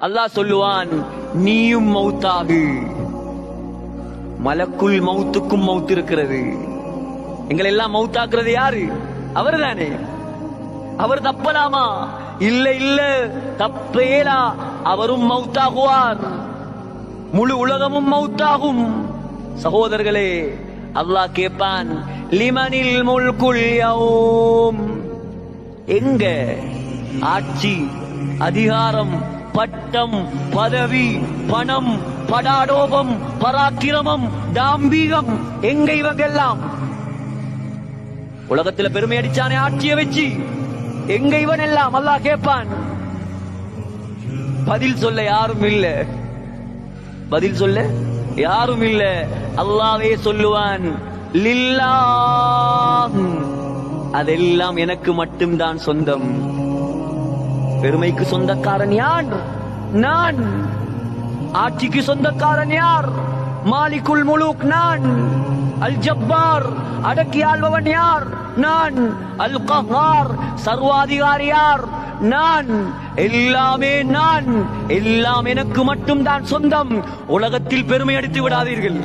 அல்லாஹ் சொல்லுவான், நீயும் மௌத்தாகு. மலக்குல் மௌத்துக்கும் மௌத் இருக்கிறது. எங்களை எல்லாம் மௌத்தாக்குறது யாரு? அவர் தானே. அவர் தப்பலாமா? இல்ல இல்ல, தப்பேலா. அவரும் மௌத்தாகுவார், முழு உலகமும் மௌத்தாகும். சகோதரர்களே, அல்லாஹ் கேட்பான், லிமனில் முல்குல் யௌம். எங்க ஆட்சி, அதிகாரம், பட்டம், பதவி, பணம், படாடோபம், பராக்கிரமம், தாம்பீகம், எங்க இவங்க எல்லாம்? உலகத்துல பெருமை அடிச்சானே ஆட்சியை வச்சு, எங்க இவன் எல்லாம்? அல்லாஹ் கேட்பான். பதில் சொல்ல யாரும் இல்ல, பதில் சொல்ல யாரும் இல்ல. அல்லாஹ்வே சொல்லுவான், லில்லாஹ், அதெல்லாம் எனக்கு மட்டும்தான் சொந்தம். பெருமைக்கு சொந்தக்காரன் யார்? நான். ஆட்சிக்கு சொந்தக்காரன் யார்? மாலிகுல் முலூக் நான். அல் ஜப்பார், அடக்கி ஆள்பவன் யார்? நான். அல் கஹார், சர்வாதிகாரி யார்? நான். எல்லாமே நான். எல்லாம் எனக்கு மட்டும்தான் சொந்தம். உலகத்தில் பெருமை அடித்து விடாதீர்கள்.